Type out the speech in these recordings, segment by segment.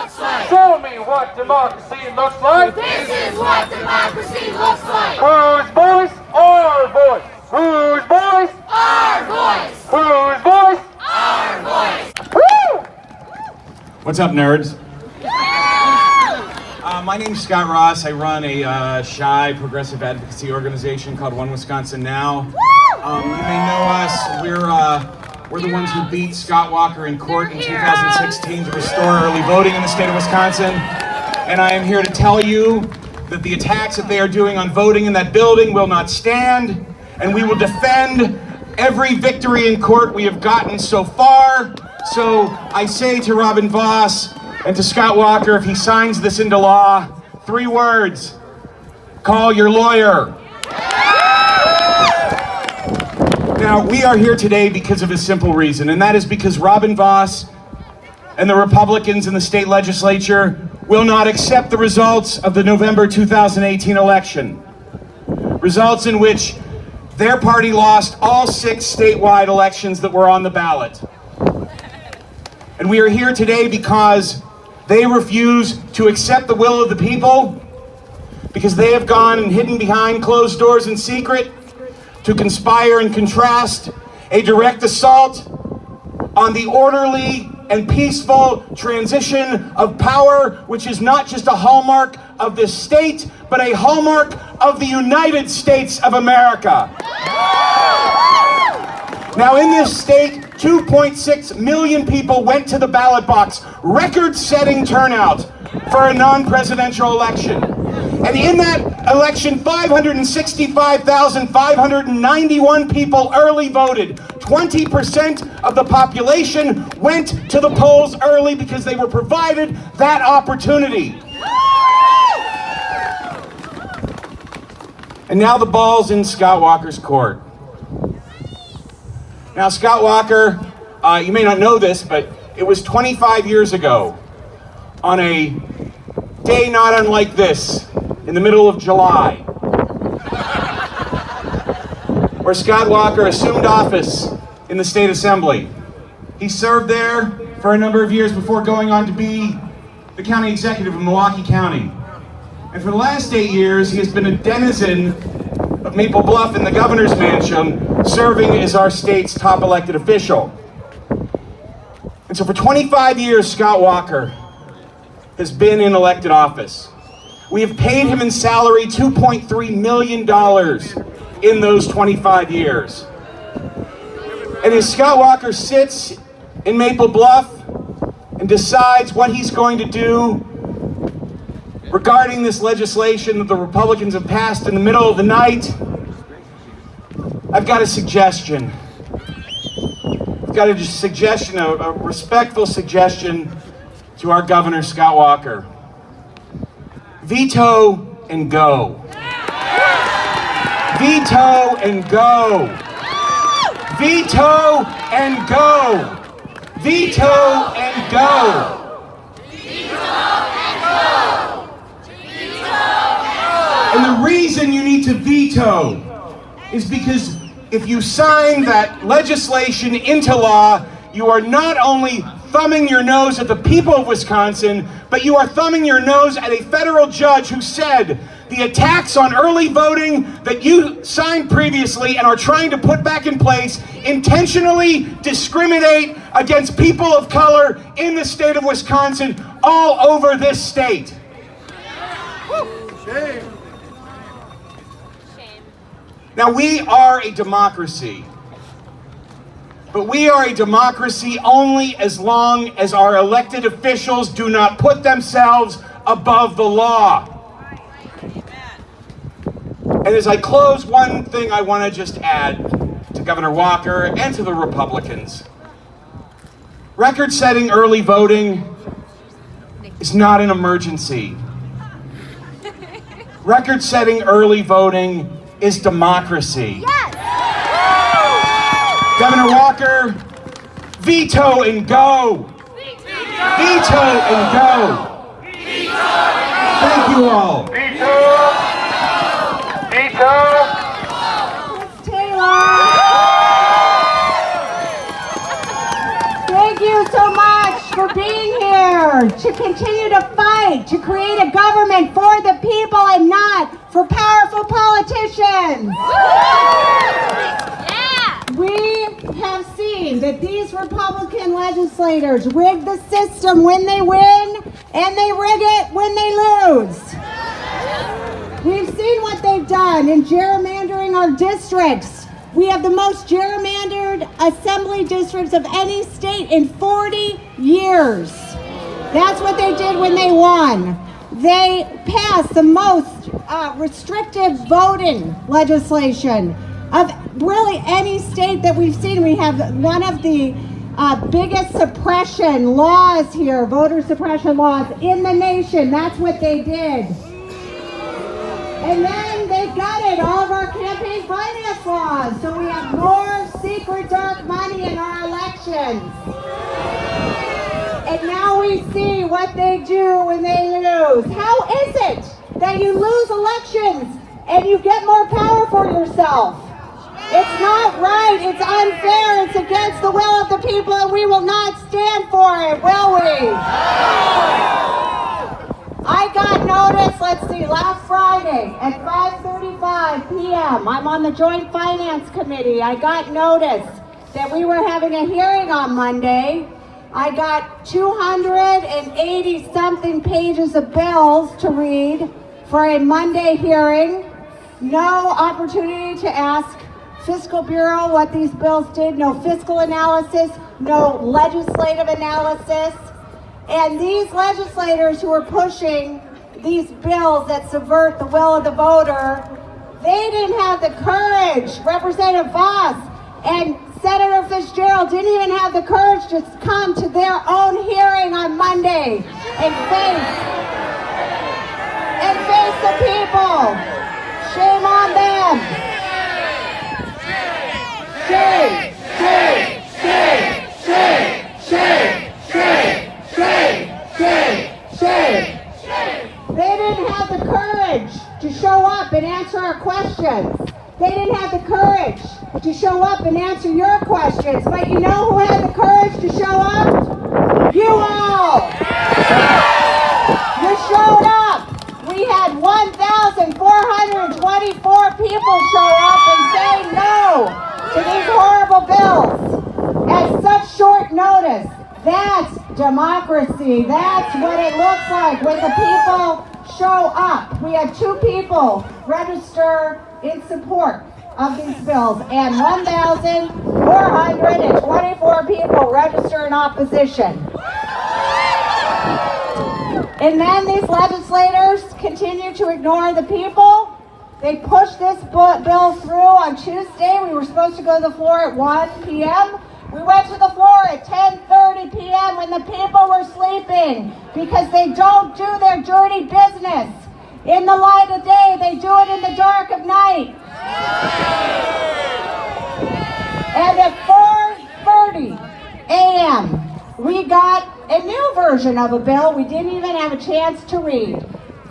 looks like. Show me what democracy looks like. This is what democracy looks like. Whose voice? Our voice. Whose voice? Our voice. Whose voice? Our voice. Woo! What's up, nerds? My name's Scott Ross. I run a shy progressive advocacy organization called One Wisconsin Now. You may know us. We're the ones who beat Scott Walker in court in 2016 to restore early voting in the state of Wisconsin. And I am here to tell you that the attacks that they are doing on voting in that building will not stand, and we will defend every victory in court we have gotten so far. So I say to Robin Vos and to Scott Walker, if he signs this into law, 3 words: call your lawyer. Now, we are here today because of a simple reason, and that is because Robin Vos and the Republicans in the state legislature will not accept the results of the November 2018 election. Results in which their party lost all 6 statewide elections that were on the ballot. And we are here today because they refuse to accept the will of the people, because they have gone and hidden behind closed doors in secret to conspire and contrast a direct assault on the orderly and peaceful transition of power, which is not just a hallmark of this state, but a hallmark of the United States of America. Now, in this state, 2.6 million people went to the ballot box, record-setting turnout for a non-presidential election. And in that election, 565,591 people early voted. 20% of the population went to the polls early because they were provided that opportunity. And now the ball's in Scott Walker's court. Now, Scott Walker, you may not know this, but it was 25 years ago, on a day not unlike this, in the middle of July, where Scott Walker assumed office in the state assembly. He served there for a number of years before going on to be the county executive of Milwaukee County. And for the last 8 years, he has been a denizen of Maple Bluff in the governor's mansion, serving as our state's top elected official. And so for 25 years, Scott Walker has been in elected office. We have paid him in salary $2.3 million in those 25 years. And as Scott Walker sits in Maple Bluff and decides what he's going to do regarding this legislation that the Republicans have passed in the middle of the night, I've got a suggestion. I've got a suggestion, a respectful suggestion to our governor, Scott Walker. Veto and go. Veto and go. Veto and go. Veto and go. And the reason you need to veto is because if you sign that legislation into law, you are not only thumbing your nose at the people of Wisconsin, but you are thumbing your nose at a federal judge who said the attacks on early voting that you signed previously and are trying to put back in place intentionally discriminate against people of color in the state of Wisconsin, all over this state. Shame. Now, we are a democracy, but we are a democracy only as long as our elected officials do not put themselves above the law. And as I close, one thing I want to just add to Governor Walker and to the Republicans. Record-setting early voting is not an emergency. Record-setting early voting is democracy. Yes. Governor Walker, veto and go. Veto and go. Thank you all. Veto. Veto. Taylor. Thank you so much for being here. here to continue to fight to create a government for the people and not for powerful politicians. We have seen that these Republican legislators rig the system when they win and they rig it when they lose. We've seen what they've done in gerrymandering our districts. We have the most gerrymandered assembly districts of any state in 40 years. That's what they did when they won. They passed the most restrictive voting legislation of really any state that we've seen. We have one of the biggest suppression laws here, voter suppression laws in the nation. That's what they did. And then they gutted all of our campaign finance laws, so we have more secret dark money in our elections. And now we see what they do when they lose. How is it that you lose elections and you get more power for yourself? It's not right, it's unfair, it's against the will of the people, and we will not stand for it, will we? I got notice, last Friday at 5:35 p.m. I'm on the Joint Finance Committee. I got notice that we were having a hearing on Monday. I got 280 something pages of bills to read for a Monday hearing. No opportunity to ask Fiscal Bureau what these bills did, no fiscal analysis, no legislative analysis. And these legislators who are pushing these bills that subvert the will of the voter, they didn't have the courage. Representative Voss and Senator Fitzgerald didn't even have the courage to come to their own hearing on Monday and face the people. Shame on them. Shame, shame, shame, shame, shame, shame, shame, shame, shame. They didn't have the courage to show up and answer our questions. They didn't have the courage to show up and answer your questions. But you know who had the courage to show up? You all! You showed up. We had 1,424 people show up and say no to these horrible bills at such short notice. That's democracy. That's what it looks like when the people show up. We had 2 people register in support of these bills and 1,424 people register in opposition. And then these legislators continue to ignore the people. They pushed this bill through on Tuesday. We were supposed to go to the floor at 1 p.m. We went to the floor at 10:30 p.m. when the people were sleeping because they don't do their dirty business in the light of day. They do it in the dark of night. And at 4:30 a.m., we got a new version of a bill we didn't even have a chance to read.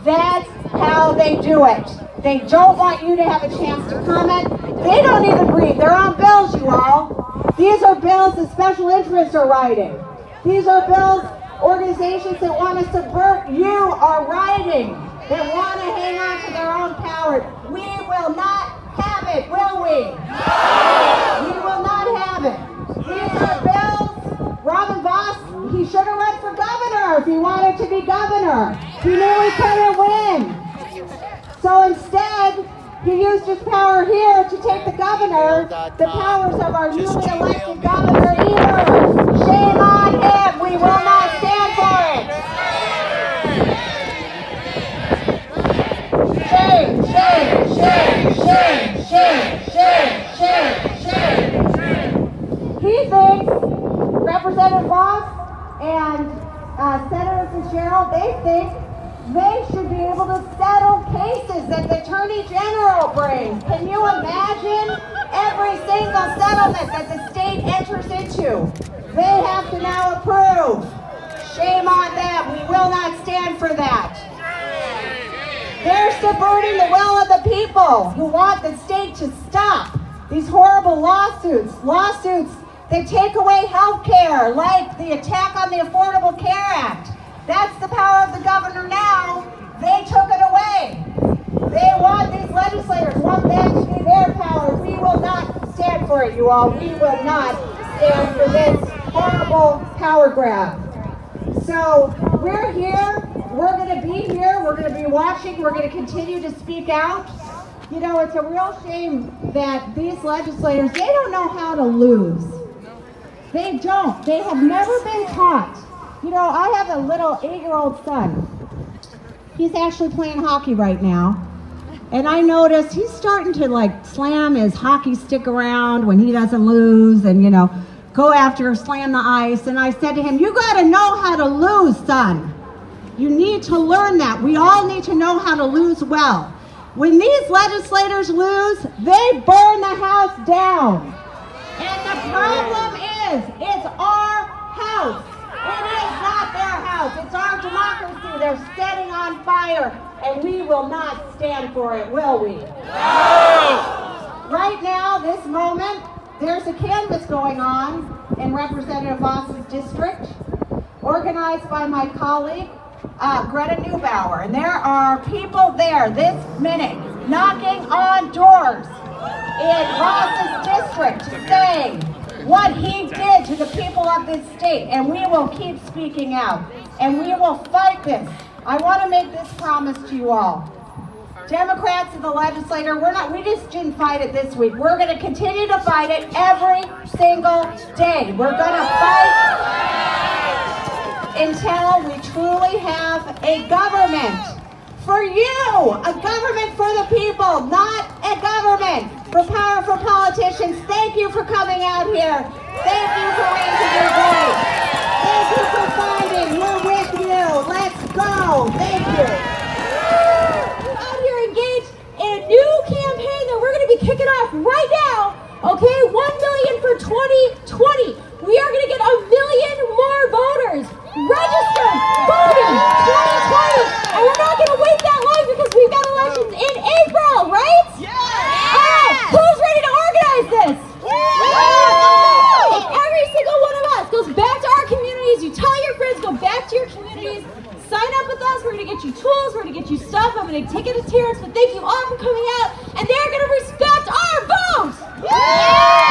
That's how they do it. They don't want you to have a chance to comment. They don't even read their own bills, you all. These are bills that special interests are writing. These are bills organizations that want to subvert you are writing, that want to hang on to their own power. We will not have it, will we? No! We will not have it. These are bills. Robin Voss, he should have run for governor if he wanted to be governor. He knew he couldn't win. So instead, he used his power here to take the governor, the powers of our newly elected governor, Evers. Shame on him. We will not stand for it. Shame, shame, shame, shame, shame, shame, shame, shame. He thinks Representative Voss and Senator Fitzgerald, they think they should be able to settle cases that the Attorney General brings. Can you imagine every single settlement that the state enters into? They have to now approve. Shame on them. We will not stand for that. They're subverting the will of the people who want the state to stop these horrible lawsuits that take away health care, like the attack on the Affordable Care Act. That's the power of the governor now. They took it away. They want, these legislators want that to be their power. We will not stand for it, you all. We will not stand for this horrible power grab. So we're here. We're going to be here. We're going to be watching. We're going to continue to speak out. You know, it's a real shame that these legislators, they don't know how to lose. They don't. They have never been taught. You know, I have a little 8-year-old son. He's actually playing hockey right now. And I noticed he's starting to like slam his hockey stick around when he doesn't lose and, you know, go after, slam the ice. And I said to him, you got to know how to lose, son. You need to learn that. We all need to know how to lose well. When these legislators lose, they burn the house down. And the problem is, it's our house. It is not their house. It's our democracy they're setting on fire, and we will not stand for it, will we? No! Right now, this moment, there's a canvass going on in Representative Voss's district, organized by my colleague, Greta Neubauer. And there are people there this minute knocking on doors in Voss's district saying what he did to the people of this state, and we will keep speaking out, and we will fight this. I want to make this promise to you all. Democrats in the legislature, we just didn't fight it this week. We're going to continue to fight it every single day. We're going to fight until we truly have a government for you, a government for the people, not a government for powerful politicians. Thank you for coming out here. Thank you for raising your voice. Thank you for fighting. We're with you. Let's go. Thank you. We're out here engaged in a new campaign that we're going to be kicking off right now. Okay, 1 million for 2020. We are going to get 1 million more voters registered voting 2020. And we're not going to wait that long because we've got elections in April, right? Yeah. All right, who's ready to organize this? Yeah. And every single one of us goes back to our communities. You tell your friends, go back to your communities. Sign up with us. We're going to get you tools. We're going to get you stuff. I'm going to take it to Terrence, but thank you all for coming out. And they're going to respect our vote. Yeah.